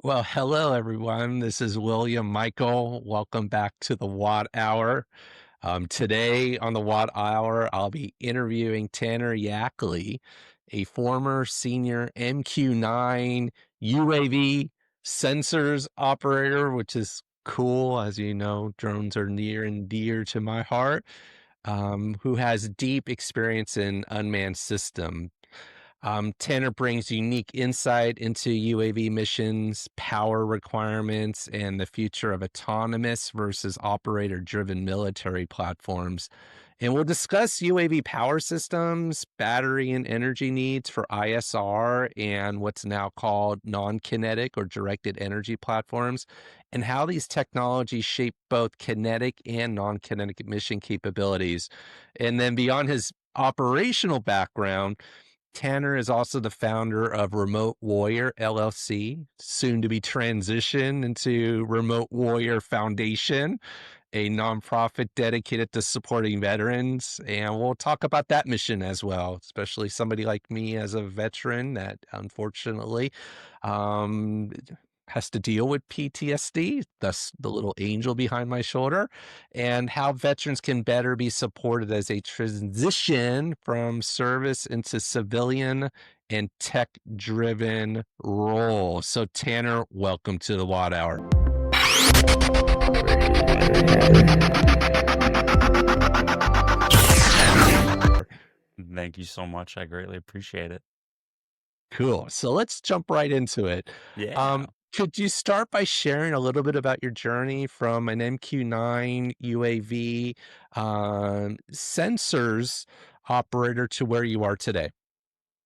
Well, hello everyone. This is William Michael. Welcome back to the Watt Hour. Today on the Watt Hour, I'll be interviewing Tanner Yackley, a former senior MQ9 UAV sensors operator, which is cool. As you know, drones are near and dear to my heart, who has deep experience in unmanned system. Tanner brings unique insight into UAV missions, power requirements, and the future of autonomous versus operator driven military platforms. And we'll discuss UAV power systems, battery and energy needs for ISR, and what's now called non kinetic or directed energy platforms, and how these technologies shape both kinetic and non kinetic mission capabilities. And then beyond his operational background, Tanner is also the founder of Remote Warrior LLC, soon to be transitioned into Remote Warrior Foundation, a nonprofit dedicated to supporting veterans. And we'll talk about that mission as well, especially somebody like me as a veteran that unfortunately um, has to deal with PTSD, thus the little angel behind my shoulder, and how veterans can better be supported as they transition from service into civilian and tech driven role. So, Tanner, welcome to the Watt Hour. Thank you so much. I greatly appreciate it. Cool. So let's jump right into it. Yeah. Could you start by sharing a little bit about your journey from an MQ9 UAV sensors operator to where you are today?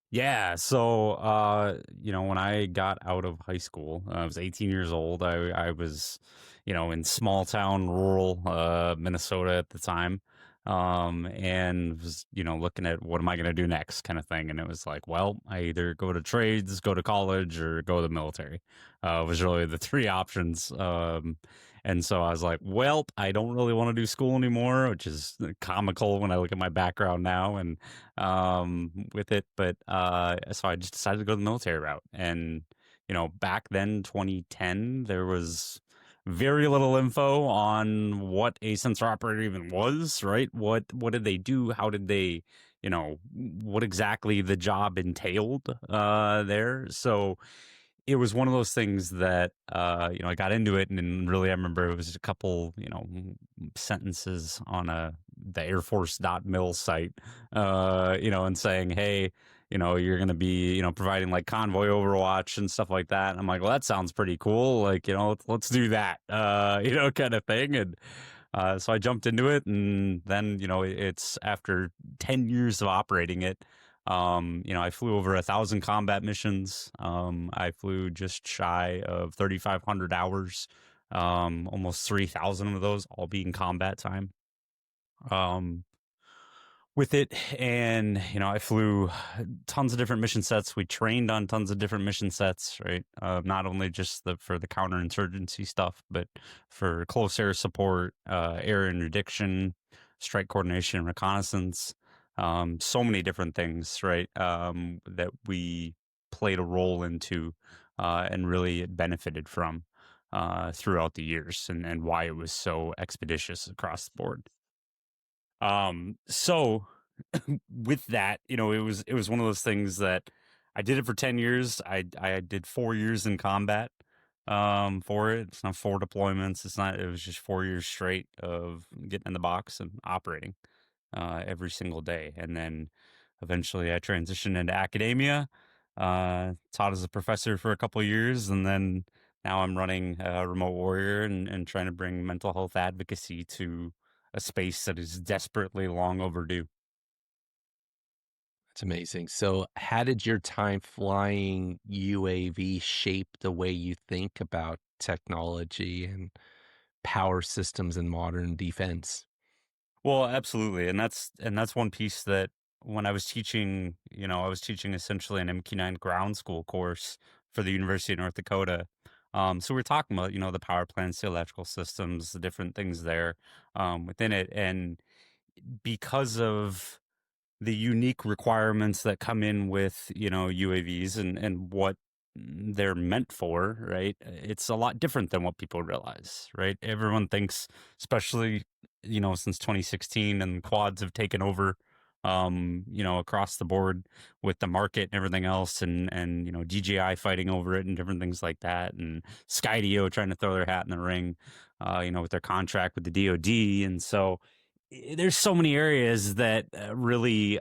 Yeah. So, when I got out of high school, I was 18 years old. I was, in small town, rural Minnesota at the time. And was, looking at what am I going to do next kind of thing. And it was like, well, I either go to trades, go to college, or go to the military. Was really the three options. And so I was like, well, I don't really want to do school anymore, which is comical when I look at my background now and with it. But so I just decided to go the military route. And, back then, 2010, there was very little info on what a sensor operator even was, right? What did they do? How did they, what exactly the job entailed there? So it was one of those things that I got into it, and then really I remember it was a couple sentences on the Air Force .mil site, and saying, hey, you're going to be providing like convoy overwatch and stuff like that. And I'm like, well, that sounds pretty cool, like, let's do that, kind of thing. And so I jumped into it, and then it's after 10 years of operating it. I flew over 1,000 combat missions. I flew just shy of 3,500 hours, almost 3,000 of those all being combat time. Um, with it, and I flew tons of different mission sets. We trained on tons of different mission sets, right? Not only just for the counterinsurgency stuff, but for close air support, air interdiction, strike coordination, reconnaissance. So many different things, right? That we played a role into, and really benefited from throughout the years, and why it was so expeditious across the board. So with that, it was one of those things that I did it for 10 years. I did 4 years in combat for it. It's not 4 deployments. It was just 4 years straight of getting in the box and operating every single day. And then eventually I transitioned into academia, taught as a professor for a couple of years, and then now I'm running Remote Warrior and trying to bring mental health advocacy to a space that is desperately long overdue. That's amazing. So, how did your time flying UAV shape the way you think about technology and power systems in modern defense? Well, absolutely, and that's one piece that when I was teaching, I was teaching essentially an MQ9 ground school course for the University of North Dakota. So we're talking about the power plants, the electrical systems, the different things there within it, and because of the unique requirements that come in with UAVs and what they're meant for, right? It's a lot different than what people realize, right? Everyone thinks, especially, since 2016 and quads have taken over, across the board with the market and everything else, and DJI fighting over it and different things like that, and Skydio trying to throw their hat in the ring, with their contract with the DoD. And so there's so many areas that really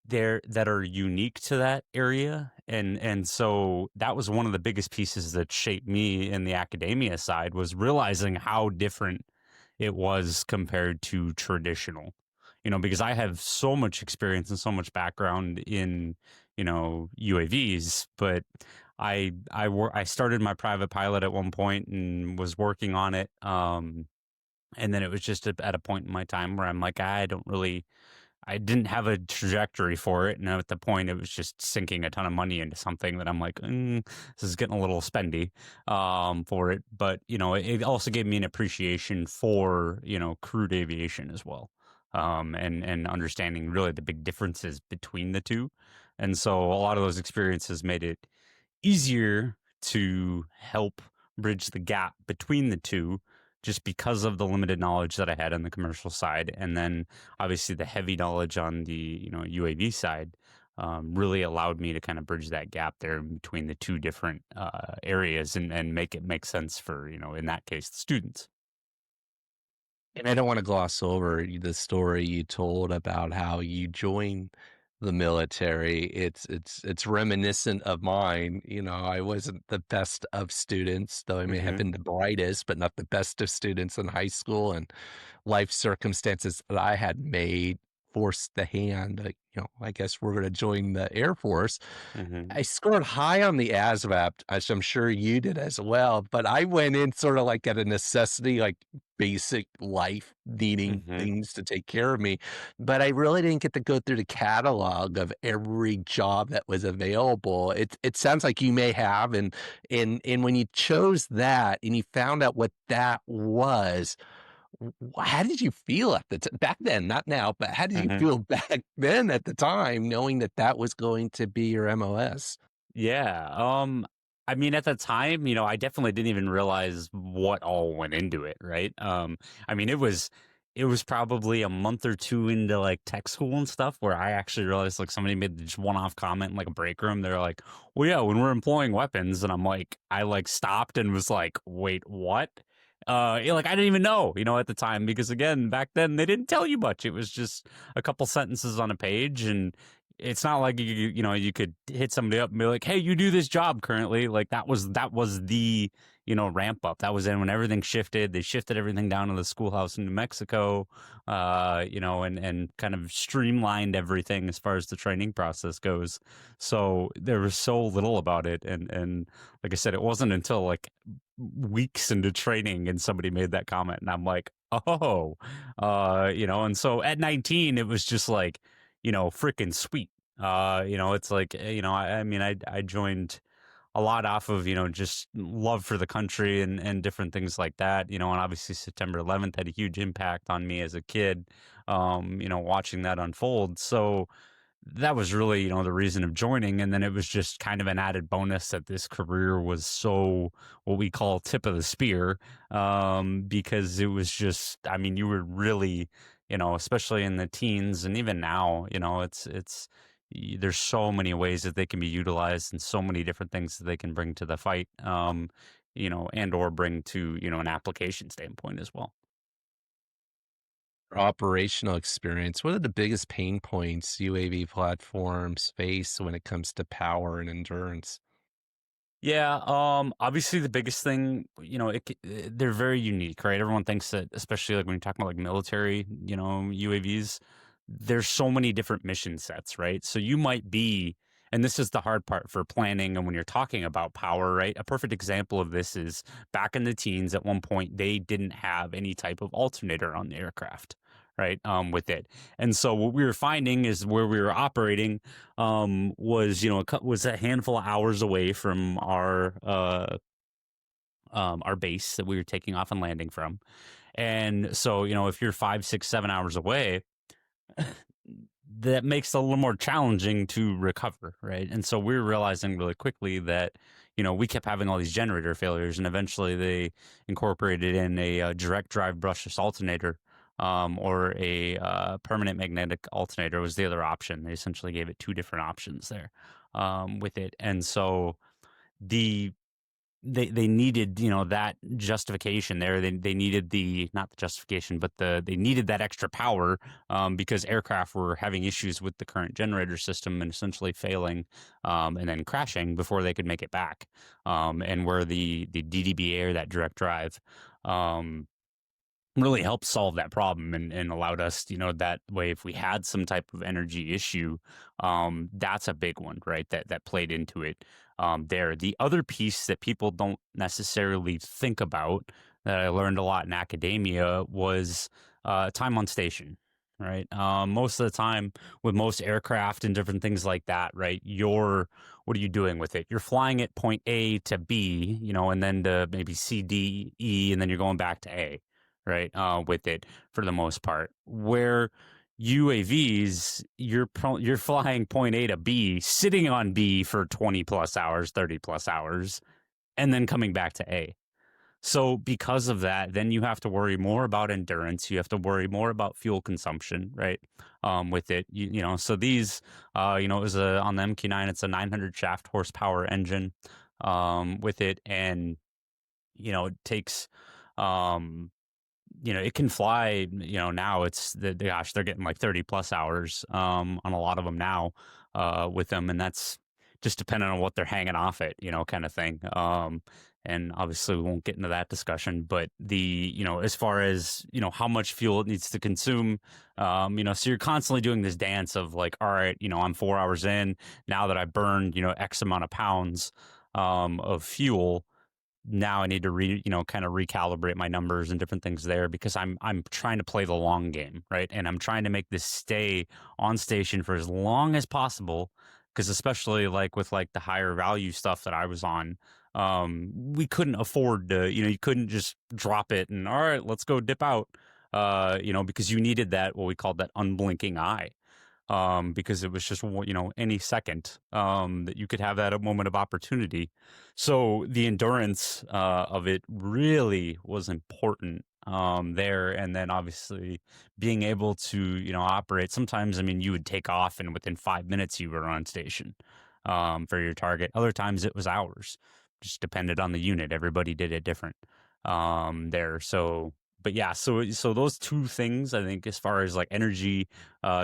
there that are unique to that area. And so that was one of the biggest pieces that shaped me in the academia side, was realizing how different it was compared to traditional, because I have so much experience and so much background in UAVs. But I started my private pilot at one point and was working on it, and then it was just at a point in my time where I'm like, I didn't have a trajectory for it, and at the point, it was just sinking a ton of money into something that I'm like, this is getting a little spendy, for it. But it also gave me an appreciation for crewed aviation as well, and understanding really the big differences between the two. And so a lot of those experiences made it easier to help bridge the gap between the two, just because of the limited knowledge that I had on the commercial side. And then obviously the heavy knowledge on the UAV side, really allowed me to kind of bridge that gap there between the two different areas, and make it make sense for, in that case, the students. And I don't want to gloss over the story you told about how you joined the military. It's reminiscent of mine. I wasn't the best of students, though I may have Hmm. been the brightest, but not the best of students in high school. And life circumstances that I had made forced the hand. Like, I guess we're going to join the Air Force. Hmm. I scored high on the ASVAB, as I'm sure you did as well, but I went in sort of like at a necessity, like basic life needing Hmm. things to take care of me. But I really didn't get to go through the catalog of every job that was available. It sounds like you may have, and when you chose that and you found out what that was, how did you feel at the back then? Not now, but how did you Hmm. feel back then at the time, knowing that that was going to be your MOS? Yeah. I mean, at the time, I definitely didn't even realize what all went into it, right? I mean, it was probably a month or two into like tech school and stuff where I actually realized, like, somebody made just one-off comment in like a break room. They're like, "Well, yeah, when we're employing weapons," and I'm like, I like stopped and was like, "Wait, what?" Like, I didn't even know, at the time, because again, back then they didn't tell you much. It was just a couple sentences on a page, and it's not like you could hit somebody up and be like, "Hey, you do this job currently." Like, that was the ramp up. That was in when everything shifted. They shifted everything down to the schoolhouse in New Mexico, and kind of streamlined everything as far as the training process goes. So there was so little about it, and like I said, it wasn't until like weeks into training and somebody made that comment, and I'm like, oh, and so at 19, it was just like, freaking sweet. It's like, I mean, I joined a lot off of, just love for the country, and different things like that, and obviously September 11th had a huge impact on me as a kid, watching that unfold. So that was really, the reason of joining. And then it was just kind of an added bonus that this career was so, what we call, tip of the spear, because it was just, I mean, you were really, especially in the teens, and even now, there's so many ways that they can be utilized, and so many different things that they can bring to the fight, and or bring to, an application standpoint as well. Operational experience, what are the biggest pain points UAV platforms face when it comes to power and endurance? Yeah, obviously the biggest thing, they're very unique, right? Everyone thinks that, especially like when you're talking about like military, UAVs, there's so many different mission sets, right? So you might be, and this is the hard part for planning and when you're talking about power, right? A perfect example of this is back in the teens, at one point, they didn't have any type of alternator on the aircraft, right? With it. And so what we were finding is where we were operating, was was a handful of hours away from our base that we were taking off and landing from. And so if you're 5, 6, 7 hours away, that makes it a little more challenging to recover, right? And so we were realizing really quickly that, we kept having all these generator failures, and eventually they incorporated in a direct drive brushless alternator, or a permanent magnetic alternator was the other option. They essentially gave it two different options there, with it. And so the they needed, that justification there. They needed the not the justification, but they needed that extra power, because aircraft were having issues with the current generator system and essentially failing, and then crashing before they could make it back. And where the DDBA, or that direct drive, um, really helped solve that problem, and allowed us, that way, if we had some type of energy issue, that's a big one, right? That played into it. There, the other piece that people don't necessarily think about, that I learned a lot in academia, was time on station. Right. Most of the time with most aircraft and different things like that, right? What are you doing with it? You're flying it point A to B, and then to maybe C, D, E, and then you're going back to A, right? With it for the most part. Where UAVs, you're flying point A to B, sitting on B for 20 plus hours, 30 plus hours, and then coming back to A. So because of that, then you have to worry more about endurance. You have to worry more about fuel consumption, right? With it, so these, it was on the MQ9, it's a 900 shaft horsepower engine, with it, and it takes, um, it can fly, now gosh, they're getting like 30 plus hours, on a lot of them now, with them. And that's just depending on what they're hanging off it, kind of thing. And obviously we won't get into that discussion, but as far as, how much fuel it needs to consume, so you're constantly doing this dance of like, all right, I'm 4 hours in now that I burned, X amount of pounds, of fuel. Now I need to kind of recalibrate my numbers and different things there, because I'm trying to play the long game, right? And I'm trying to make this stay on station for as long as possible, because especially like with like the higher value stuff that I was on, we couldn't afford to, you couldn't just drop it and all right, let's go dip out, because you needed that, what we called that unblinking eye, because it was just any second, that you could have that a moment of opportunity. So the endurance, of it really was important, there. And then obviously being able to operate. Sometimes, I mean, you would take off and within 5 minutes you were on station, for your target. Other times it was hours, just depended on the unit. Everybody did it different, there. So but yeah, so those two things, I think, as far as like energy,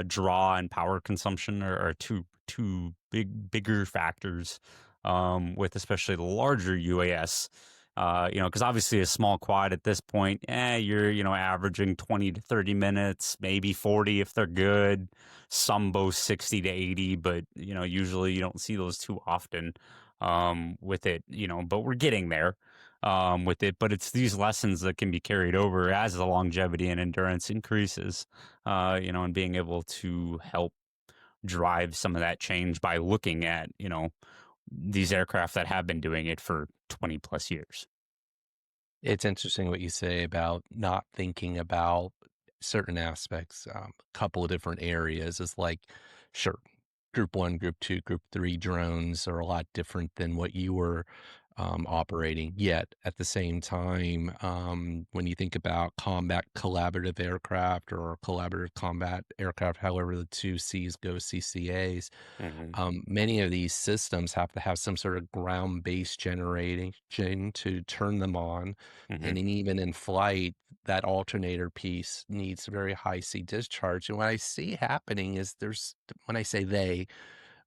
draw and power consumption, are two bigger factors, with especially the larger UAS. Because obviously a small quad at this point, you're averaging 20 to 30 minutes, maybe 40 if they're good. Some boast 60 to 80, but usually you don't see those too often, with it. But we're getting there, with it. But it's these lessons that can be carried over as the longevity and endurance increases, and being able to help drive some of that change by looking at, these aircraft that have been doing it for 20 plus years. It's interesting what you say about not thinking about certain aspects. A couple of different areas is like, sure, group one, group two, group three drones are a lot different than what you were operating. Yet at the same time, when you think about combat collaborative aircraft or collaborative combat aircraft, however the two C's go, CCAs, Hmm. many of these systems have to have some sort of ground-based generation to turn them on, Hmm. and then even in flight, that alternator piece needs very high C discharge. And what I see happening is when I say they,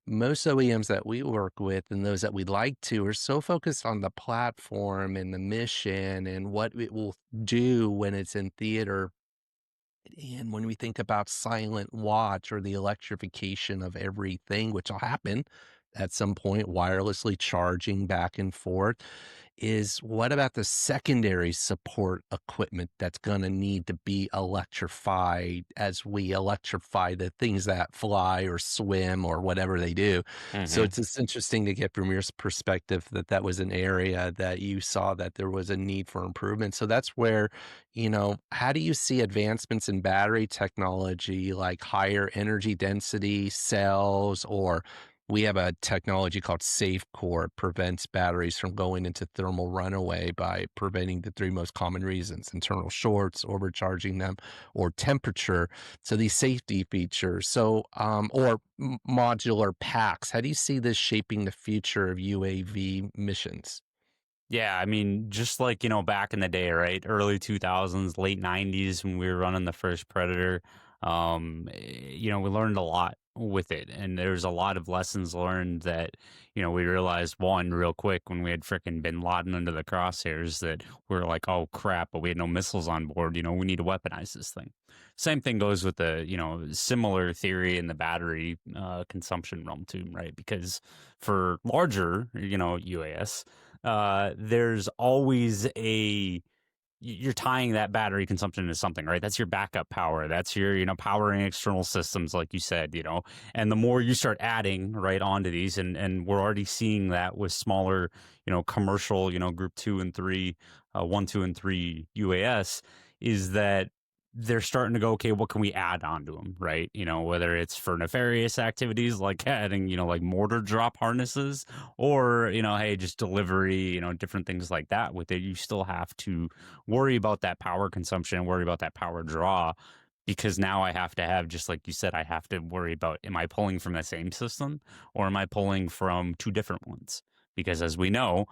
most OEMs that we work with and those that we'd like to are so focused on the platform and the mission and what it will do when it's in theater. And when we think about silent watch or the electrification of everything, which will happen, at some point, wirelessly charging back and forth, is what about the secondary support equipment that's gonna need to be electrified as we electrify the things that fly or swim or whatever they do? So Hmm. it's just interesting to get from your perspective that that was an area that you saw that there was a need for improvement. So that's where, how do you see advancements in battery technology, like higher energy density cells, or we have a technology called SafeCore. It prevents batteries from going into thermal runaway by preventing the three most common reasons: internal shorts, overcharging them, or temperature. So these safety features. So, or modular packs. How do you see this shaping the future of UAV missions? Yeah, I mean, just like, back in the day, right? Early 2000s, late 90s when we were running the first Predator, we learned a lot with it. And there's a lot of lessons learned that, we realized one real quick when we had frickin' Bin Laden under the crosshairs that we are like, oh crap, but we had no missiles on board. We need to weaponize this thing. Same thing goes with the, similar theory in the battery consumption realm too, right? Because for larger, UAS, there's always you're tying that battery consumption to something, right? That's your backup power. That's your, powering external systems, like you said, and the more you start adding right onto these, and we're already seeing that with smaller, commercial, group 2 and 3, 1, 2, and 3 UAS, is that they're starting to go, okay, what can we add onto them, right? Whether it's for nefarious activities like adding, like mortar drop harnesses, or, hey, just delivery, different things like that with it. You still have to worry about that power consumption and worry about that power draw, because now I have to have, just like you said, I have to worry about, am I pulling from the same system or am I pulling from two different ones? Because as we know,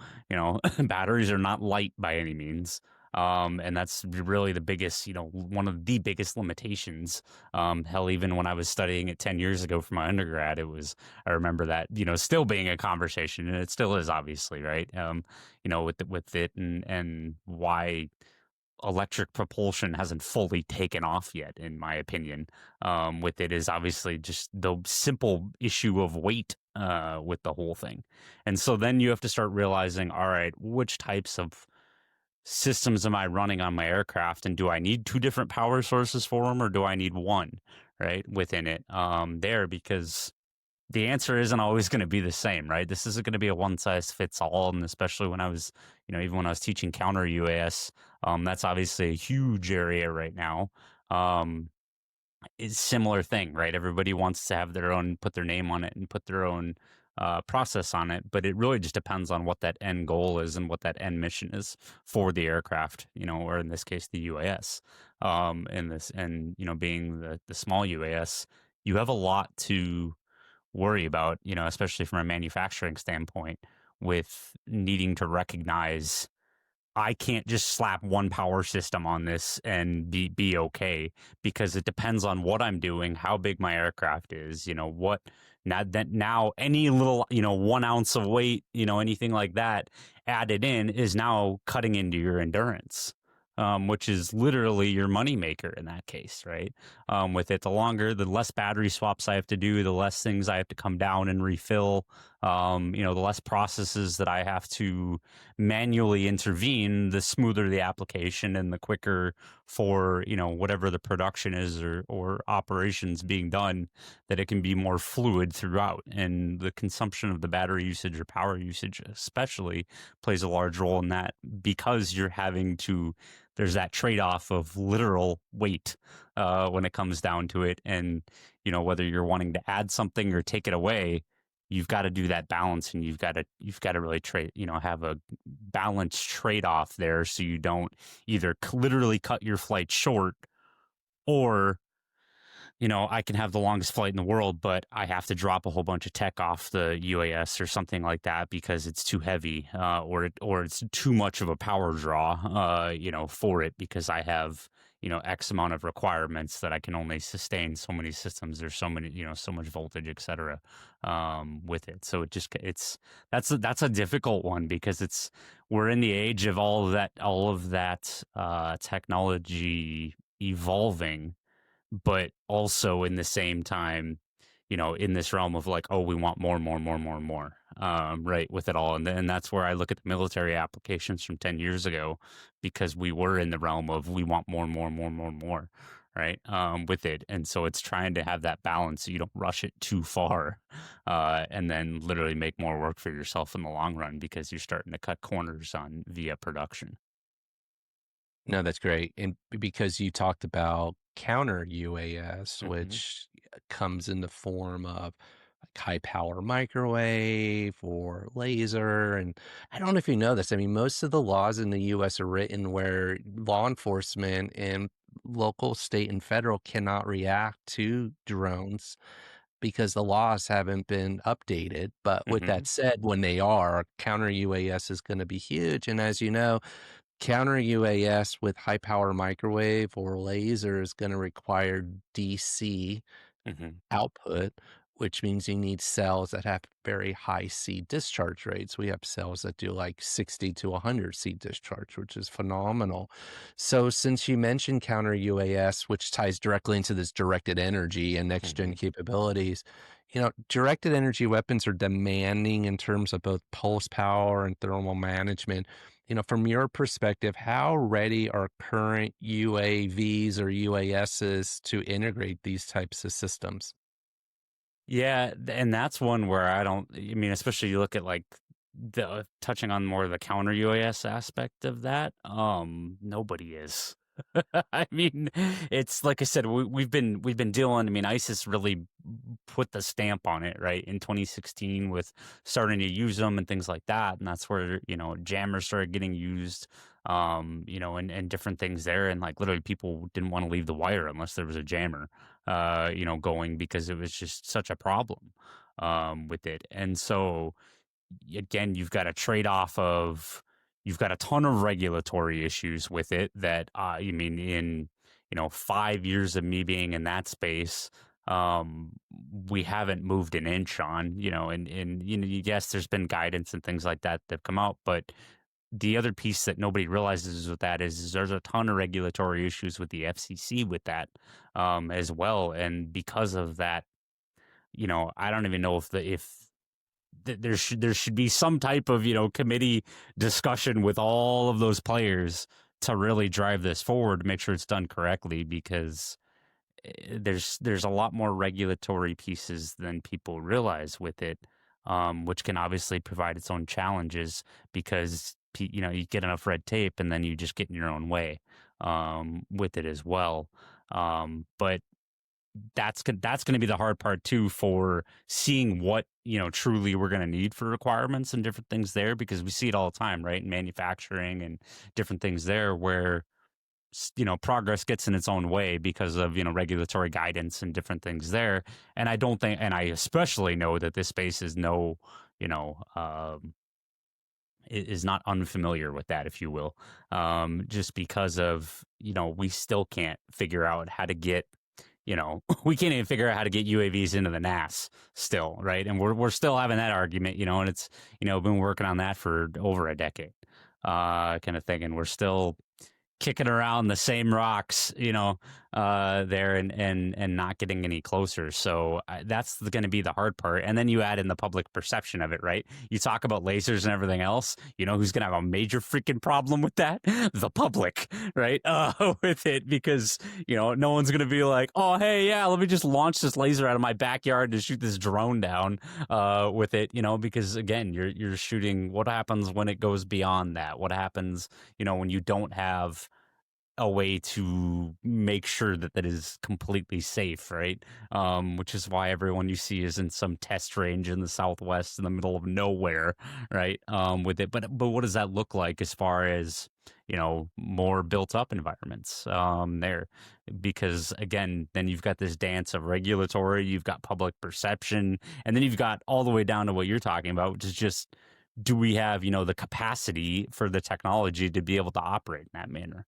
batteries are not light by any means. And that's really the biggest, one of the biggest limitations. Hell, even when I was studying it 10 years ago for my undergrad, I remember that, still being a conversation, and it still is, obviously, right? With it, and why electric propulsion hasn't fully taken off yet, in my opinion. With it is obviously just the simple issue of weight with the whole thing. And so then you have to start realizing, all right, which types of systems am I running on my aircraft, and do I need two different power sources for them, or do I need one, right, within it there? Because the answer isn't always going to be the same, right? This isn't going to be a one size fits all. And especially when I was, even when I was teaching counter UAS, that's obviously a huge area right now. It's similar thing, right? Everybody wants to have their own, put their name on it and put their own process on it, but it really just depends on what that end goal is and what that end mission is for the aircraft, or in this case, the UAS. Being the small UAS, you have a lot to worry about, especially from a manufacturing standpoint, with needing to recognize, I can't just slap one power system on this and be okay, because it depends on what I'm doing, how big my aircraft is, what now any little, 1 ounce of weight, anything like that added in is now cutting into your endurance. Which is literally your moneymaker in that case, right? With it, the less battery swaps I have to do, the less things I have to come down and refill, the less processes that I have to manually intervene, the smoother the application and the quicker for, whatever the production is, or operations being done, that it can be more fluid throughout. And the consumption of the battery usage, or power usage especially, plays a large role in that, because you're having to, there's that trade-off of literal weight when it comes down to it. And, whether you're wanting to add something or take it away, you've got to do that balance, and you've got to really trade, have a balanced trade-off there, so you don't either literally cut your flight short, or I can have the longest flight in the world, but I have to drop a whole bunch of tech off the UAS or something like that because it's too heavy, or it's too much of a power draw, for it, because I have, X amount of requirements that I can only sustain so many systems. There's so many, so much voltage, etc. With it. So that's a difficult one, because we're in the age of all of that technology evolving, but also in the same time, in this realm of like, oh, we want more, more, more, more, more, right, with it all. And that's where I look at the military applications from 10 years ago, because we were in the realm of we want more, more, more, more, more, right, with it. And so it's trying to have that balance so you don't rush it too far, and then literally make more work for yourself in the long run because you're starting to cut corners on via production. No, that's great. And because you talked about counter UAS, Hmm. which comes in the form of like high power microwave or laser. And I don't know if you know this. I mean, most of the laws in the US are written where law enforcement and local, state, and federal cannot react to drones because the laws haven't been updated. But with Hmm. that said, when they are, counter UAS is going to be huge. And as you know, counter UAS with high power microwave or laser is going to require DC Hmm. output, which means you need cells that have very high C discharge rates. We have cells that do like 60 to 100 C discharge, which is phenomenal. So, since you mentioned counter UAS, which ties directly into this directed energy and next gen Hmm. capabilities, directed energy weapons are demanding in terms of both pulse power and thermal management. From your perspective, how ready are current UAVs or UASs to integrate these types of systems? Yeah, and that's one where I mean, especially you look at like the touching on more of the counter UAS aspect of that, nobody is. I mean, it's like I said, we've been dealing. I mean, ISIS really put the stamp on it, right, in 2016 with starting to use them and things like that, and that's where jammers started getting used, and different things there, and like literally people didn't want to leave the wire unless there was a jammer, going because it was just such a problem, with it, and so again, you've got a trade off of you've got a ton of regulatory issues with it that you mean in 5 years of me being in that space, um we haven't moved an inch on, and yes, there's been guidance and things like that that have come out, but the other piece that nobody realizes with that is there's a ton of regulatory issues with the FCC with that, as well, and because of that, I don't even know if there should be some type of committee discussion with all of those players to really drive this forward to make sure it's done correctly, because there's a lot more regulatory pieces than people realize with it, which can obviously provide its own challenges because you get enough red tape and then you just get in your own way, with it as well, but that's going to be the hard part too, for seeing what truly we're going to need for requirements and different things there, because we see it all the time, right, in manufacturing and different things there where progress gets in its own way because of regulatory guidance and different things there. And I don't think, and I especially know that this space is no you know is not unfamiliar with that, if you will, just because of we still can't figure out how to get we can't even figure out how to get UAVs into the NAS still, right? And we're still having that argument, and it's been working on that for over a decade, kind of thing, and we're still kicking around the same rocks, there, and not getting any closer. So that's going to be the hard part. And then you add in the public perception of it, right? You talk about lasers and everything else. You know who's going to have a major freaking problem with that? The public, right? With it, because no one's going to be like, oh, hey, yeah, let me just launch this laser out of my backyard to shoot this drone down, with it, because again, you're shooting. What happens when it goes beyond that? What happens, when you don't have a way to make sure that that is completely safe, right? Which is why everyone you see is in some test range in the Southwest in the middle of nowhere, right? With it, but what does that look like as far as more built up environments, there? Because again, then you've got this dance of regulatory, you've got public perception, and then you've got all the way down to what you're talking about, which is just, do we have the capacity for the technology to be able to operate in that manner?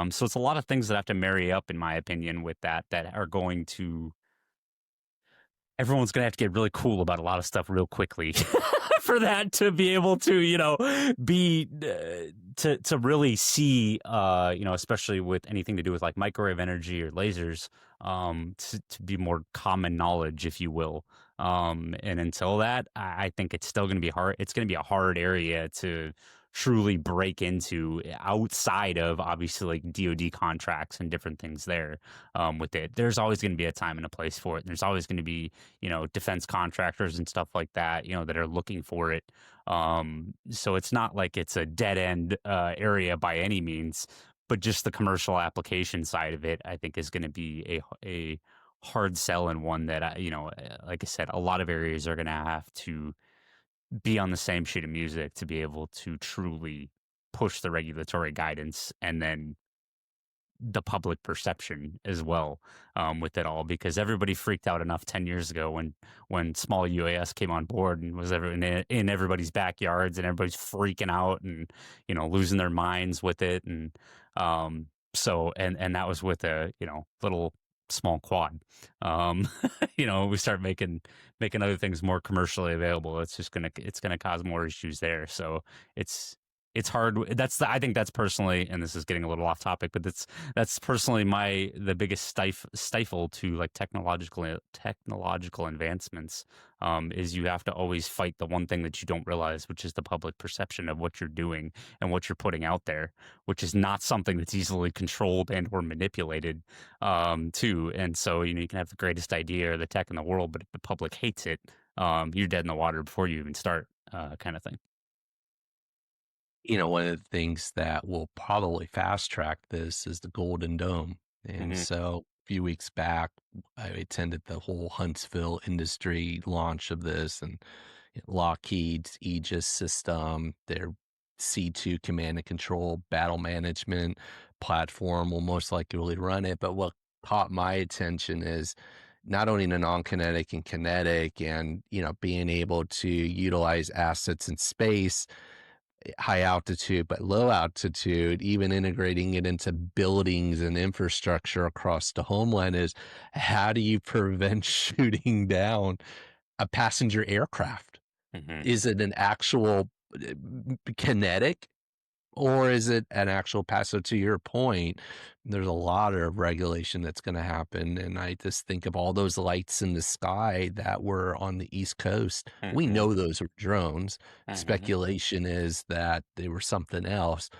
So it's a lot of things that have to marry up, in my opinion, with that are going to everyone's gonna have to get really cool about a lot of stuff real quickly for that to be able to, be to really see, especially with anything to do with like microwave energy or lasers, to be more common knowledge, if you will. And until that, I think it's still going to be hard. It's going to be a hard area to truly break into outside of obviously like DoD contracts and different things there. With it, there's always going to be a time and a place for it. There's always going to be, defense contractors and stuff like that, that are looking for it. So it's not like it's a dead end area by any means, but just the commercial application side of it, I think, is going to be a hard sell, and one that like I said, a lot of areas are going to have to be on the same sheet of music to be able to truly push the regulatory guidance, and then the public perception as well, with it all, because everybody freaked out enough 10 years ago when small UAS came on board and was in everybody's backyards, and everybody's freaking out and losing their minds with it. And and that was with a little small quad. um we start making other things more commercially available, it's gonna cause more issues there. So it's hard. I think that's personally, and this is getting a little off topic, but that's personally the biggest stifle to like technological advancements, is you have to always fight the one thing that you don't realize, which is the public perception of what you're doing and what you're putting out there, which is not something that's easily controlled and or manipulated, too. And so, you can have the greatest idea or the tech in the world, but if the public hates it, you're dead in the water before you even start, kind of thing. One of the things that will probably fast track this is the Golden Dome. And Hmm. so a few weeks back, I attended the whole Huntsville industry launch of this, and Lockheed's Aegis system, their C2 command and control battle management platform will most likely run it. But what caught my attention is not only the non-kinetic and kinetic, and being able to utilize assets in space, high altitude, but low altitude, even integrating it into buildings and infrastructure across the homeland, is how do you prevent shooting down a passenger aircraft? Hmm. Is it an actual kinetic, or is it an actual pass? So to your point, there's a lot of regulation that's going to happen. And I just think of all those lights in the sky that were on the East Coast. We Hmm. know those were drones. Hmm. Speculation is that they were something else.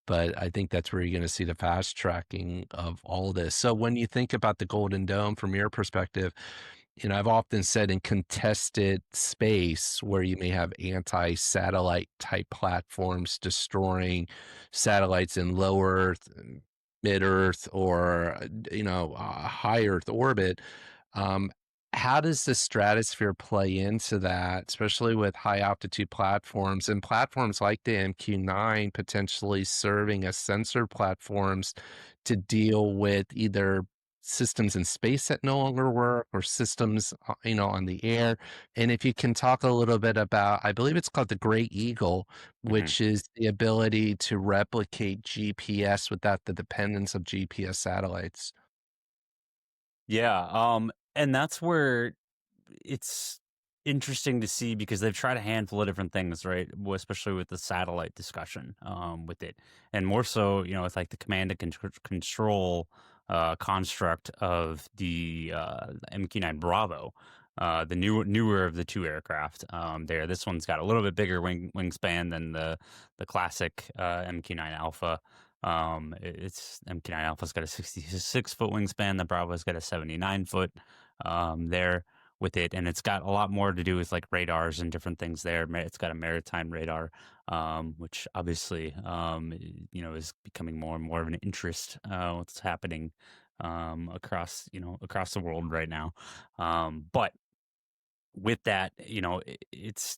But I think that's where you're going to see the fast tracking of all this. So when you think about the Golden Dome from your perspective, I've often said in contested space where you may have anti-satellite type platforms destroying satellites in low Earth, mid Earth, or high Earth orbit. Um, how does the stratosphere play into that, especially with high altitude platforms and platforms like the MQ9 potentially serving as sensor platforms to deal with either systems in space that no longer work, or systems, on the air? And if you can talk a little bit about, I believe it's called the Gray Eagle, Hmm. which is the ability to replicate GPS without the dependence of GPS satellites. Yeah, and that's where it's interesting to see, because they've tried a handful of different things, right? Especially with the satellite discussion, with it, and more so, with like the command and control construct of the MQ9 Bravo, the newer of the two aircraft. There, this one's got a little bit bigger wingspan than the classic MQ9 Alpha. It's MQ9 Alpha's got a 66-foot wingspan. The Bravo's got a 79-foot. There with it, and it's got a lot more to do with like radars and different things there. It's got a maritime radar, which obviously, is becoming more and more of an interest. What's happening, across the world right now. But with that, it's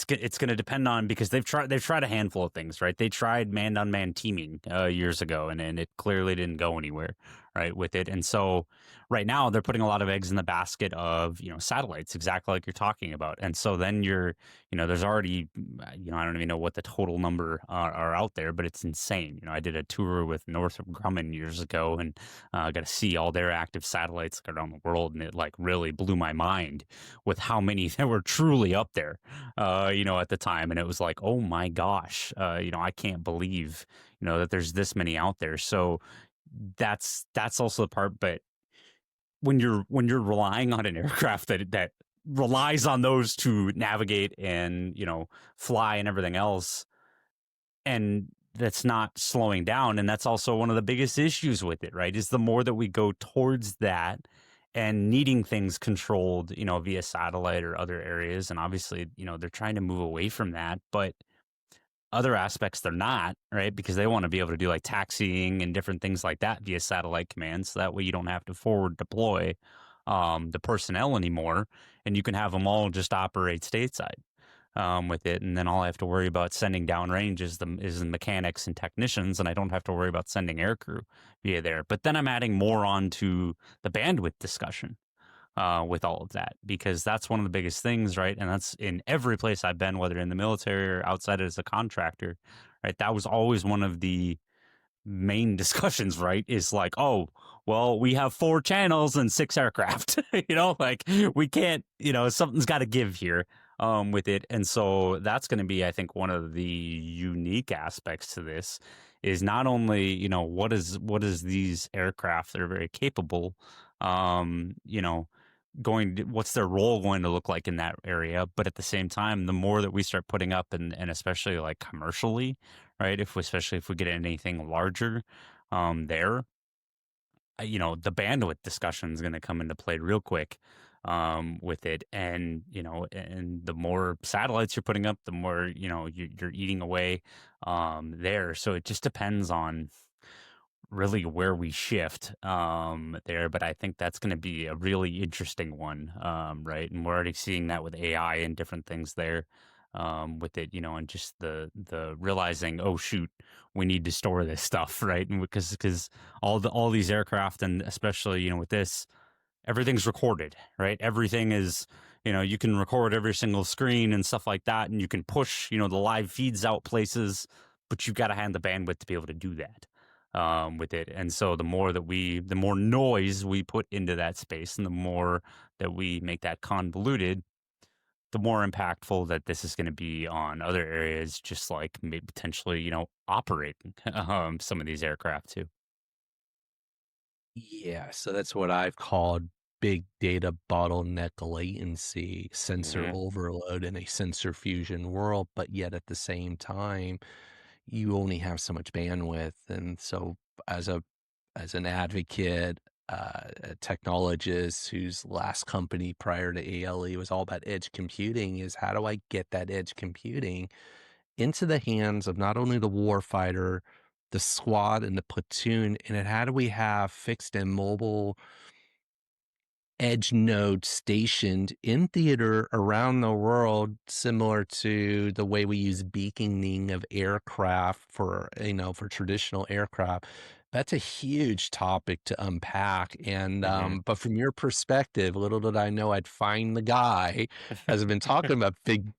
going to depend on, because they've tried a handful of things, right? They tried man on man teaming years ago, and it clearly didn't go anywhere, right, with it. And so right now they're putting a lot of eggs in the basket of, satellites, exactly like you're talking about. And so then there's already, I don't even know what the total number are out there, but it's insane. I did a tour with Northrop Grumman years ago, and got to see all their active satellites around the world, and it like really blew my mind with how many there were truly up there, at the time. And it was like, oh my gosh, I can't believe, that there's this many out there. So that's also the part. But when you're relying on an aircraft that relies on those to navigate and fly and everything else, and that's not slowing down, and that's also one of the biggest issues with it, right, is the more that we go towards that and needing things controlled via satellite or other areas. And obviously they're trying to move away from that, but other aspects they're not, right? Because they want to be able to do like taxiing and different things like that via satellite commands. So that way you don't have to forward deploy the personnel anymore, and you can have them all just operate stateside with it. And then all I have to worry about sending downrange is the mechanics and technicians, and I don't have to worry about sending aircrew via there. But then I'm adding more on to the bandwidth discussion with all of that, because that's one of the biggest things, right? And that's in every place I've been, whether in the military or outside as a contractor, right? That was always one of the main discussions, right? Is like, oh, well, we have 4 channels and 6 aircraft, like we can't, something's got to give here with it. And so that's going to be, I think, one of the unique aspects to this is not only, what is these aircraft that are very capable, what's their role going to look like in that area, but at the same time, the more that we start putting up, and especially like commercially, right, especially if we get anything larger there, the bandwidth discussion is going to come into play real quick with it. And and the more satellites you're putting up, the more you're eating away there. So it just depends on really where we shift there. But I think that's going to be a really interesting one, right? And we're already seeing that with AI and different things there with it, and just the realizing, oh shoot, we need to store this stuff, right? And because all these aircraft, and especially with this, everything's recorded, right? Everything is, you can record every single screen and stuff like that, and you can push the live feeds out places, but you've got to have the bandwidth to be able to do that with it. And so the more noise we put into that space, and the more that we make that convoluted, the more impactful that this is going to be on other areas, just like maybe potentially operating some of these aircraft too. Yeah, so that's what I've called big data bottleneck latency, sensor Hmm. overload in a sensor fusion world, but yet at the same time, you only have so much bandwidth. And so as an advocate, a technologist whose last company prior to ALE was all about edge computing, is how do I get that edge computing into the hands of not only the warfighter, the squad, and the platoon, and then how do we have fixed and mobile edge nodes stationed in theater around the world, similar to the way we use beaconing of aircraft for traditional aircraft. That's a huge topic to unpack. And Hmm. but from your perspective, little did I know I'd find the guy, as I've been talking about big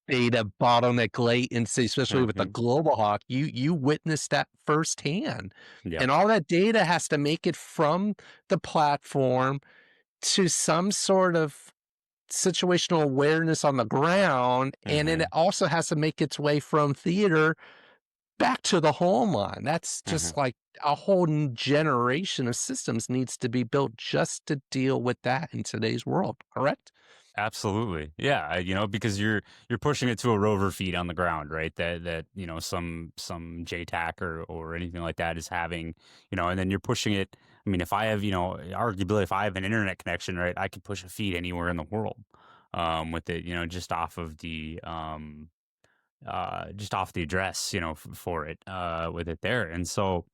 data bottleneck latency, especially with the Hmm. global hawk. You witnessed that firsthand. Yep. And all that data has to make it from the platform to some sort of situational awareness on the ground, and then it Hmm. also has to make its way from theater back to the home line. That's Hmm. just like a whole new generation of systems needs to be built just to deal with that in today's world, correct? Absolutely. Yeah, because you're pushing it to a rover feed on the ground, right? That some JTAC or anything like that is having, and then you're pushing it. I mean, if I have, arguably if I have an internet connection, right, I could push a feed anywhere in the world with it, just off the address, for it with it there. And so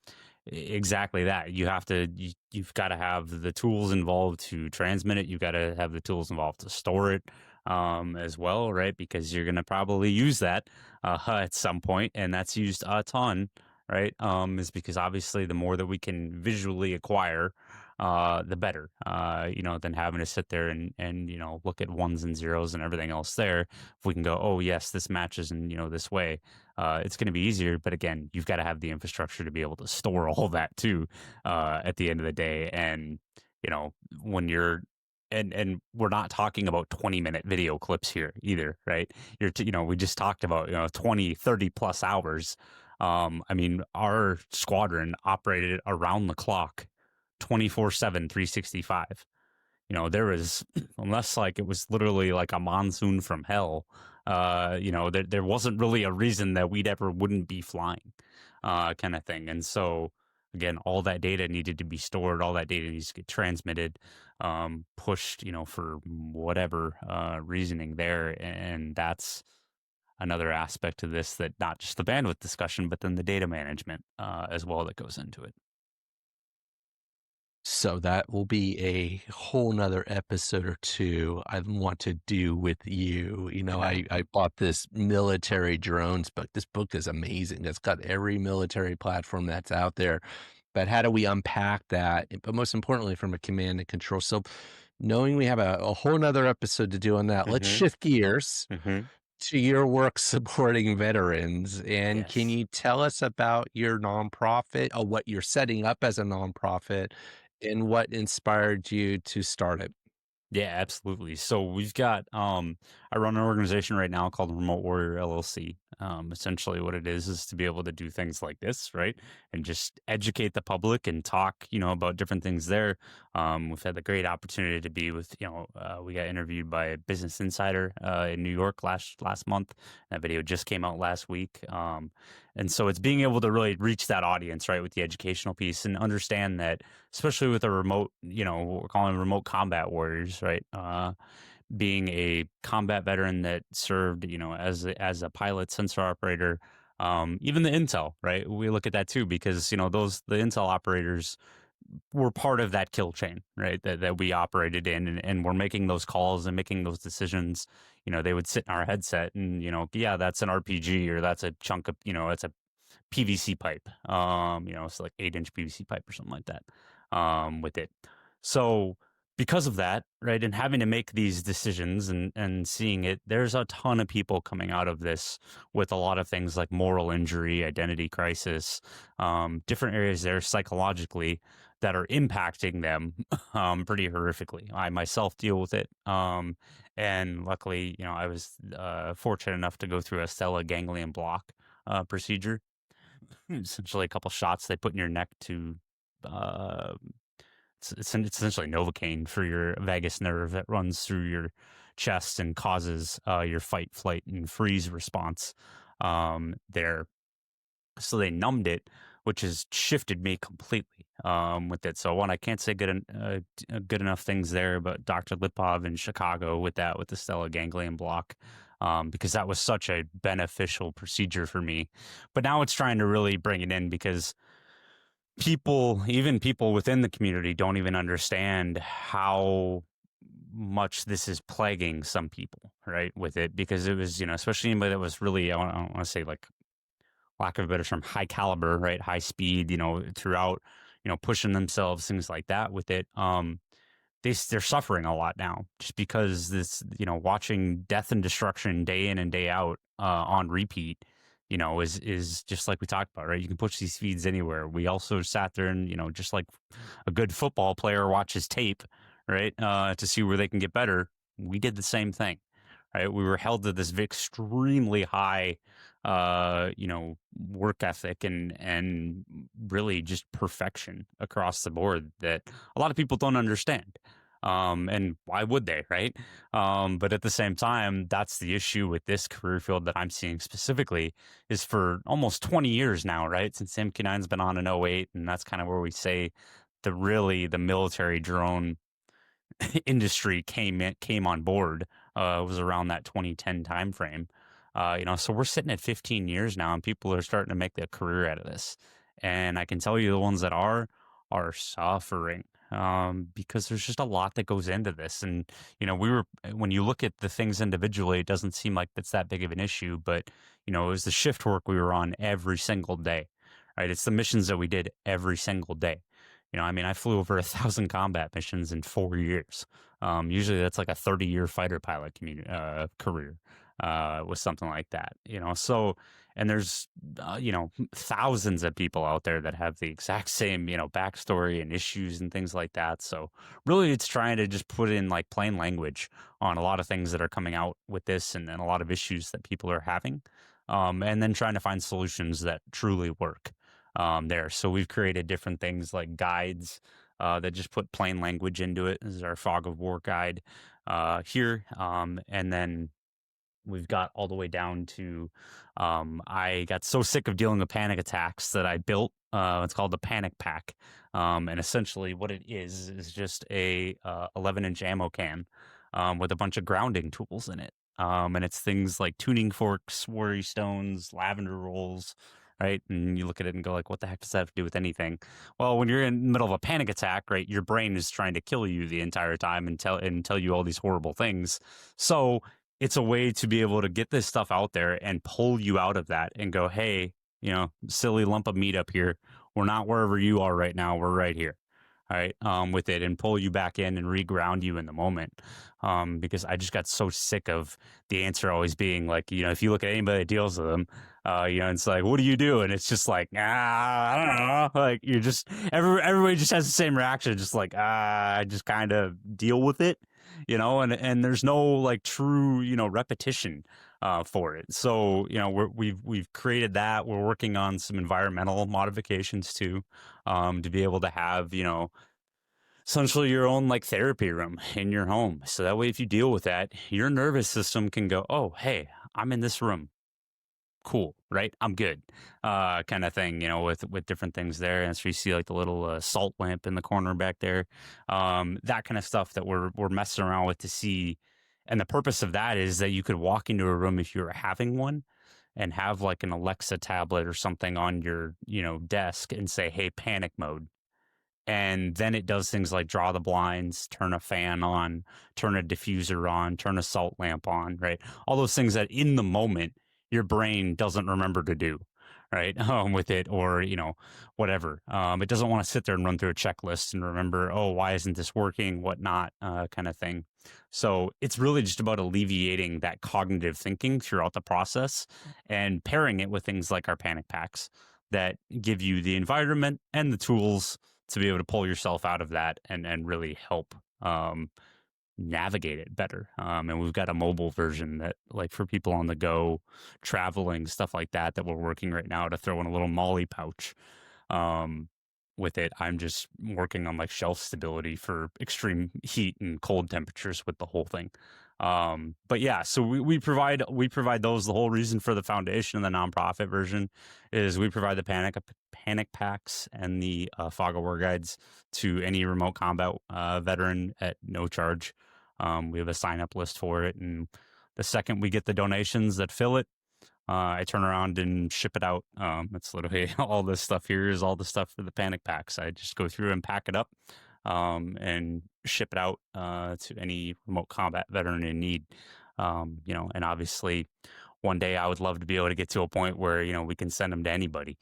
exactly that. You've got to have the tools involved to transmit it. You've got to have the tools involved to store it as well, right? Because you're going to probably use that at some point, and that's used a ton right? Is because obviously the more that we can visually acquire, the better. Than having to sit there and look at ones and zeros and everything else there. If we can go, oh yes, this matches in this way, it's going to be easier. But again, you've got to have the infrastructure to be able to store all that too. At the end of the day, and when you're and we're not talking about 20-minute video clips here either, right? We just talked about 20, 30 plus hours. I mean, our squadron operated around the clock, 24/7, 365. There was, unless like it was literally like a monsoon from hell, there wasn't really a reason that we'd ever wouldn't be flying, kind of thing. And so, again, all that data needed to be stored, all that data needs to get transmitted, pushed, for whatever reasoning there. And that's another aspect to this, that not just the bandwidth discussion, but then the data management as well that goes into it. So that will be a whole nother episode or two I want to do with you. I bought this military drones book. This book is amazing. It's got every military platform that's out there. But how do we unpack that? But most importantly, from a command and control. So knowing we have a whole nother episode to do on that, let's Mm-hmm. shift gears Mm-hmm. to your work supporting veterans. And can Yes. you tell us about your nonprofit, or what you're setting up as a nonprofit, and what inspired you to start it? Yeah, absolutely. So we've got I run an organization right now called Remote Warrior LLC. Essentially what it is to be able to do things like this, right? And just educate the public and talk, about different things there. We've had the great opportunity to be with, we got interviewed by Business Insider in New York last month. That video just came out last week. And so it's being able to really reach that audience, right, with the educational piece, and understand that, especially with a remote, what we're calling remote combat warriors, right? Being a combat veteran that served, as a pilot, sensor operator, even the intel, right? We look at that too, because the intel operators were part of that kill chain, right? That we operated in, and we're making those calls and making those decisions. They would sit in our headset and yeah, that's an RPG, or that's a chunk of it's a PVC pipe. It's like 8-inch PVC pipe or something like that. With it. So because of that, right, and having to make these decisions and seeing it, there's a ton of people coming out of this with a lot of things like moral injury, identity crisis, different areas there psychologically that are impacting them pretty horrifically. I myself deal with it. And luckily, I was fortunate enough to go through a stellar ganglion block procedure. Essentially a couple shots they put in your neck to uh it's essentially Novocaine for your vagus nerve that runs through your chest and causes your fight, flight, and freeze response there. So they numbed it, which has shifted me completely with it. So one, I can't say good enough things there, but Dr. Lipov in Chicago with the stellar ganglion block, because that was such a beneficial procedure for me. But now it's trying to really bring it in, because even people within the community, don't even understand how much this is plaguing some people, right? With it, because it was, especially anybody that was really, I don't want to say, like, lack of a better term, high caliber, right? High speed, throughout, pushing themselves, things like that with it. They're suffering a lot now, just because this, watching death and destruction day in and day out on repeat, is just like we talked about, right? You can push these feeds anywhere. We also sat there and, just like a good football player watches tape, right? To see where they can get better. We did the same thing, right? We were held to this extremely high, work ethic and really just perfection across the board that a lot of people don't understand. And why would they, right? But at the same time, that's the issue with this career field that I'm seeing specifically, is for almost 20 years now, right? Since MQ9's been on in '08, and that's kind of where we say the military drone industry came on board. Was around that 2010 timeframe. So we're sitting at 15 years now, and people are starting to make their career out of this. And I can tell you, the ones that are suffering, because there's just a lot that goes into this. And when you look at the things individually, it doesn't seem like it's that big of an issue. But it was the shift work we were on every single day, right? It's the missions that we did every single day. I mean, I flew over 1,000 combat missions in 4 years. Usually that's like a 30-year fighter pilot career with something like that. So, and there's, thousands of people out there that have the exact same, backstory and issues and things like that. So really it's trying to just put in like plain language on a lot of things that are coming out with this, and a lot of issues that people are having. And then trying to find solutions that truly work there. So we've created different things like guides that just put plain language into it. This is our fog of war guide here. And then we've got all the way down to I got so sick of dealing with panic attacks that I built it's called the panic pack. And essentially what it is just a 11-inch ammo can with a bunch of grounding tools in it. And it's things like tuning forks, worry stones, lavender rolls, right? And you look at it and go like, what the heck does that have to do with anything? Well, when you're in the middle of a panic attack, right, your brain is trying to kill you the entire time and tell you all these horrible things. So it's a way to be able to get this stuff out there and pull you out of that and go, hey, silly lump of meat up here. We're not wherever you are right now. We're right here. All right. With it, and pull you back in and reground you in the moment. Because I just got so sick of the answer always being like, if you look at anybody that deals with them, it's like, what do you do? And it's just like, I don't know. Like you're just, everybody just has the same reaction. Just like, I just kind of deal with it, and there's no like true, repetition for it. So, we've created that. We're working on some environmental modifications too, to be able to have, essentially your own like therapy room in your home. So that way, if you deal with that, your nervous system can go, oh, hey, I'm in this room. Cool, right? I'm good, kind of thing, with different things there. And so you see like the little salt lamp in the corner back there, that kind of stuff that we're messing around with to see. And the purpose of that is that you could walk into a room if you were having one and have like an Alexa tablet or something on your, desk and say, hey, panic mode. And then it does things like draw the blinds, turn a fan on, turn a diffuser on, turn a salt lamp on, right? All those things that in the moment your brain doesn't remember to do, right? With it, or, whatever. It doesn't want to sit there and run through a checklist and remember, oh, why isn't this working? Whatnot, kind of thing. So it's really just about alleviating that cognitive thinking throughout the process and pairing it with things like our panic packs that give you the environment and the tools to be able to pull yourself out of that and really help navigate it better. And we've got a mobile version that, like, for people on the go, traveling, stuff like that, that we're working right now to throw in a little Molly pouch. With it, I'm just working on like shelf stability for extreme heat and cold temperatures with the whole thing. But yeah, so we provide those. The whole reason for the foundation and the nonprofit version is we provide the panic packs and the fog of war guides to any remote combat veteran at no charge. We have a sign up list for it, and the second we get the donations that fill it, I turn around and ship it out. It's literally all this stuff here is all the stuff for the panic packs. I just go through and pack it up and ship it out to any remote combat veteran in need. And obviously one day I would love to be able to get to a point where, we can send them to anybody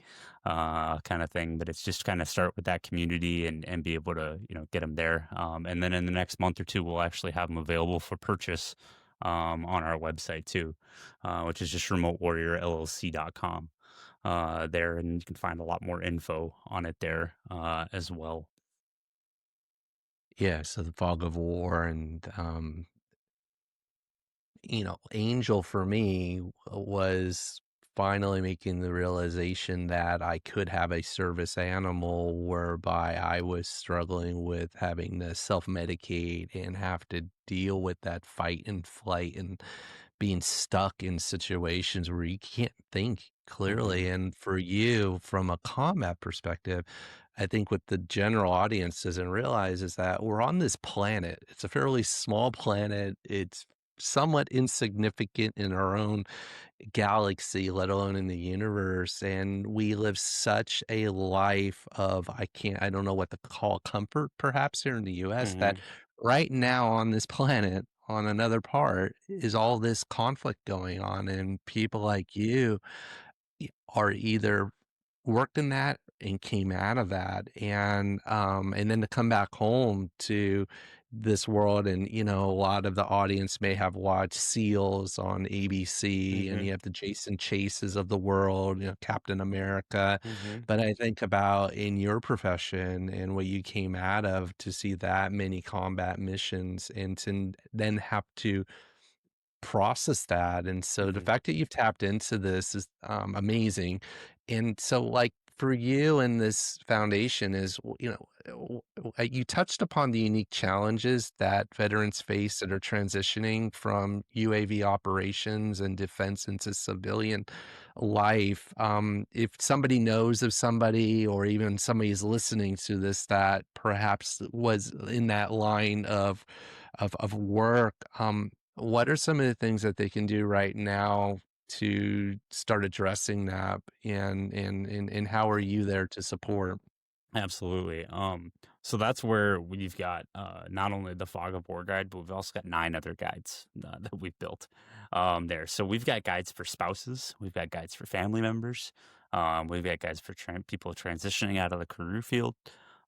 kind of thing. But it's just kind of start with that community and be able to, get them there. And then in the next month or two, we'll actually have them available for purchase on our website too, which is just remotewarriorllc.com there. And you can find a lot more info on it there as well. Yeah, so the fog of war and Angel for me was finally making the realization that I could have a service animal whereby I was struggling with having to self-medicate and have to deal with that fight and flight and being stuck in situations where you can't think Hmm. clearly. And for you, from a combat perspective, I think what the general audience doesn't realize is that we're on this planet. It's a fairly small planet. It's somewhat insignificant in our own galaxy, let alone in the universe. And we live such a life of, I don't know what to call comfort, perhaps here in the US, that Hmm. right now on this planet, on another part, is all this conflict going on. And people like you are either worked in that and came out of that, and then to come back home to this world. And a lot of the audience may have watched SEALs on ABC, and Mhm. you have the Jason Chases of the world, Captain America. Mhm. But I think about in your profession and what you came out of, to see that many combat missions and to then have to process that. And so the Mhm. fact that you've tapped into this is amazing. And so, like, for you and this foundation is, you touched upon the unique challenges that veterans face that are transitioning from UAV operations and defense into civilian life. If somebody knows of somebody, or even somebody is listening to this that perhaps was in that line of work, what are some of the things that they can do right now to start addressing that? And how are you there to support? Absolutely. So that's where we've got not only the Fog of War guide, but we've also got 9 other guides that we've built there. So we've got guides for spouses, we've got guides for family members, we've got guides for people transitioning out of the career field.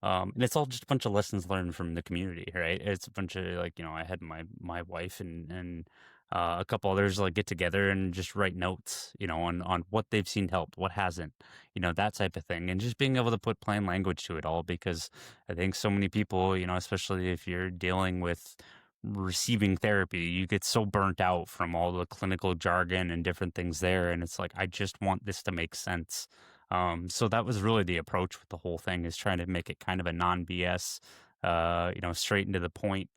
And it's all just a bunch of lessons learned from the community, right? It's a bunch of like, I had my wife and a couple others like get together and just write notes, on what they've seen helped, what hasn't, that type of thing. And just being able to put plain language to it all, because I think so many people, especially if you're dealing with receiving therapy, you get so burnt out from all the clinical jargon and different things there. And it's like, I just want this to make sense. So that was really the approach with the whole thing, is trying to make it kind of a non BS, straight into the point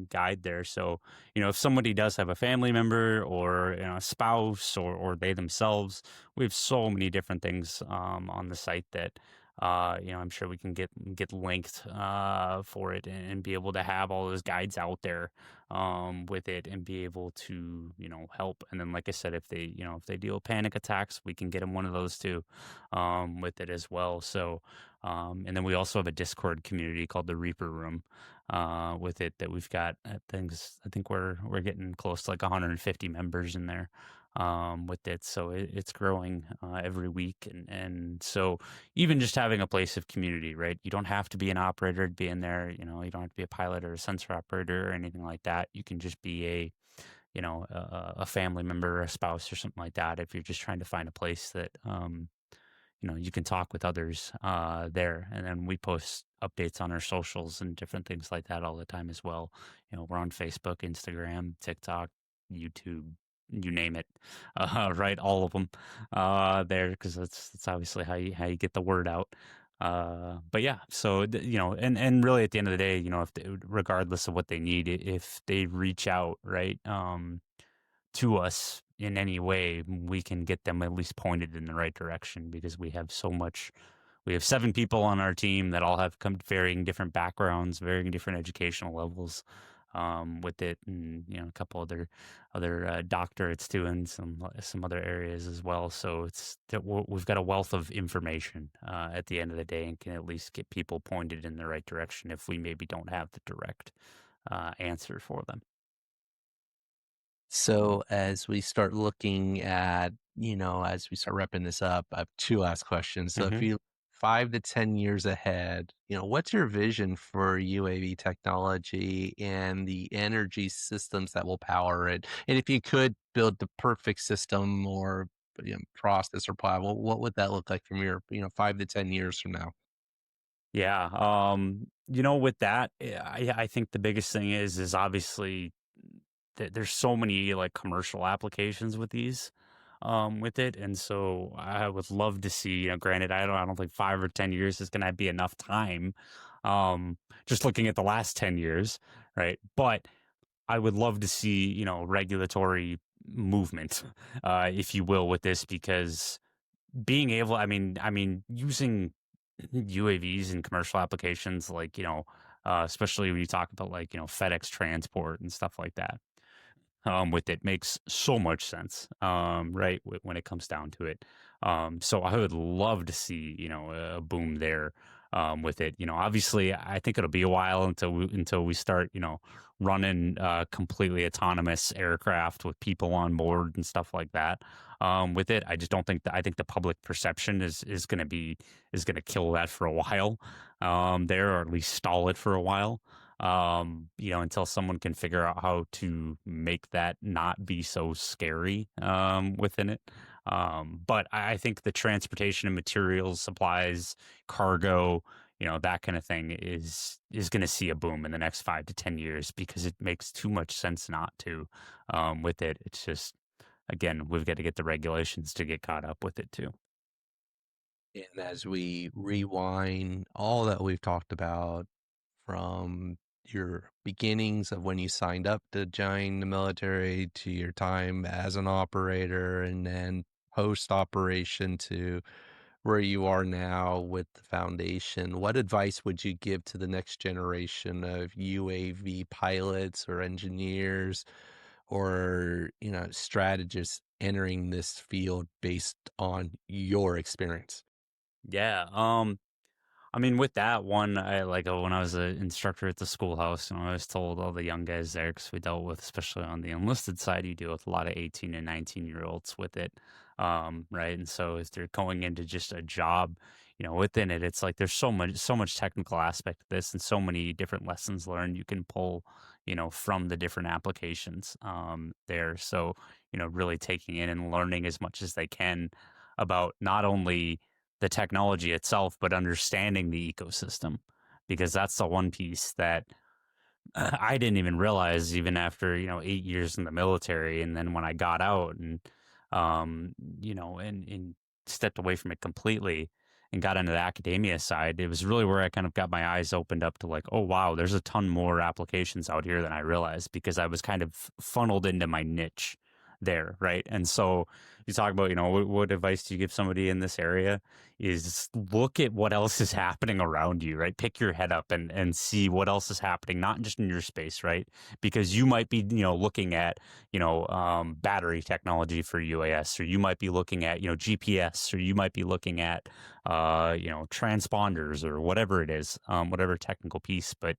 guide there. So, if somebody does have a family member or a spouse or they themselves, we have so many different things on the site that I'm sure we can get linked for it, and be able to have all those guides out there with it, and be able to help. And then, like I said, if they deal with panic attacks, we can get them one of those too with it as well. So and then we also have a Discord community called the Reaper Room with it, that we've got things. I think we're getting close to like 150 members in there with it. So it's growing every week. And so even just having a place of community, right? You don't have to be an operator to be in there. You don't have to be a pilot or a sensor operator or anything like that. You can just be a family member or a spouse or something like that, if you're just trying to find a place that you can talk with others there. And then we post updates on our socials and different things like that all the time as well. We're on Facebook, Instagram, TikTok, YouTube, you name it, right? All of them there, because that's obviously how you get the word out. But yeah, so and really at the end of the day, if regardless of what they need, if they reach out, right, to us in any way, we can get them at least pointed in the right direction, because we have so much. We have 7 people on our team that all have come varying different backgrounds, varying different educational levels with it, and a couple other doctorates too, and some other areas as well. So it's that we've got a wealth of information at the end of the day, and can at least get people pointed in the right direction if we maybe don't have the direct answer for them. So as we start looking at, as we start wrapping this up, I have two last questions. So if hmm you 5 to 10 years ahead, what's your vision for UAV technology and the energy systems that will power it? And if you could build the perfect system or process or plan, what would that look like from your, 5 to 10 years from now? Yeah. With that, I think the biggest thing is obviously that there's so many like commercial applications with these, with it. And so I would love to see, granted, I don't think 5 or 10 years is going to be enough time. Just looking at the last 10 years, right? But I would love to see, regulatory movement, if you will, with this, because being able, using UAVs in commercial applications, like, especially when you talk about like, FedEx transport and stuff like that, with it makes so much sense, right? When it comes down to it. So I would love to see, a boom there, with it. Obviously, I think it'll be a while until we start, running completely autonomous aircraft with people on board and stuff like that. With it, I just don't think that I think the public perception is going to kill that for a while, there, or at least stall it for a while. Until someone can figure out how to make that not be so scary within it. But I think the transportation of materials, supplies, cargo, that kind of thing is going to see a boom in the next 5 to 10 years because it makes too much sense not to. With it, it's just, again, we've got to get the regulations to get caught up with it too. And as we rewind all that we've talked about from your beginnings of when you signed up to join the military to your time as an operator and then post operation to where you are now with the foundation, what advice would you give to the next generation of UAV pilots or engineers or, strategists entering this field based on your experience? Yeah. I mean, with that one, I like when I was an instructor at the schoolhouse, I was told all the young guys there, because we dealt with, especially on the enlisted side, you deal with a lot of 18 and 19-year-olds with it, right? And so as they're going into just a job, within it, it's like there's so much technical aspect to this, and so many different lessons learned you can pull, from the different applications there. So, really taking in and learning as much as they can about not only the technology itself, but understanding the ecosystem, because that's the one piece that I didn't even realize even after, 8 years in the military. And then when I got out and, and stepped away from it completely and got into the academia side, it was really where I kind of got my eyes opened up to like, oh, wow, there's a ton more applications out here than I realized, because I was kind of funneled into my niche there. Right. And so you talk about, what advice do you give somebody in this area? Is look at what else is happening around you, right? Pick your head up and see what else is happening, not just in your space, right? Because you might be, looking at, battery technology for UAS, or you might be looking at, GPS, or you might be looking at, transponders, or whatever it is, whatever technical piece. But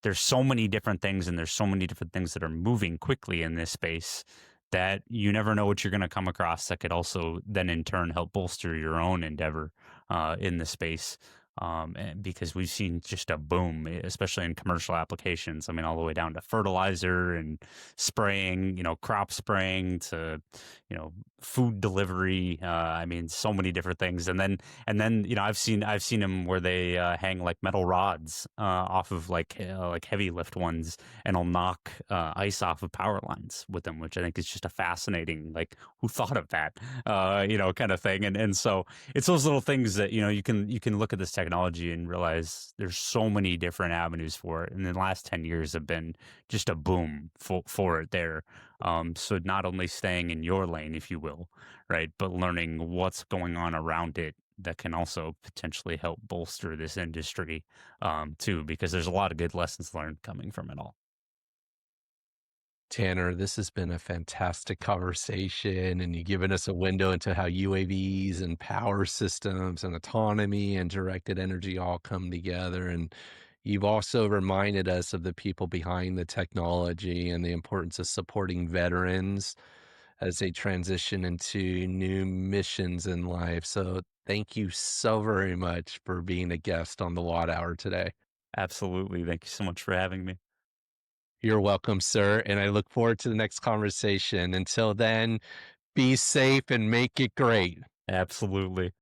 there's so many different things, and there's so many different things that are moving quickly in this space that you never know what you're going to come across that could also then in turn help bolster your own endeavor in the space. And because we've seen just a boom, especially in commercial applications. I mean, all the way down to fertilizer and spraying, crop spraying, to, food delivery. I mean, so many different things. And then, I've seen them where they hang like metal rods off of like heavy lift ones, and will knock ice off of power lines with them, which I think is just a fascinating, like, who thought of that, kind of thing. And so it's those little things that, you can look at this technology and realize there's so many different avenues for it. And the last 10 years have been just a boom for it there. So not only staying in your lane, if you will, right, but learning what's going on around it that can also potentially help bolster this industry too, because there's a lot of good lessons learned coming from it all. Tanner, this has been a fantastic conversation, and you've given us a window into how UAVs and power systems and autonomy and directed energy all come together. And you've also reminded us of the people behind the technology and the importance of supporting veterans as they transition into new missions in life. So, thank you so very much for being a guest on the Watt Hour today. Absolutely. Thank you so much for having me. You're welcome, sir. And I look forward to the next conversation. Until then, be safe and make it great. Absolutely.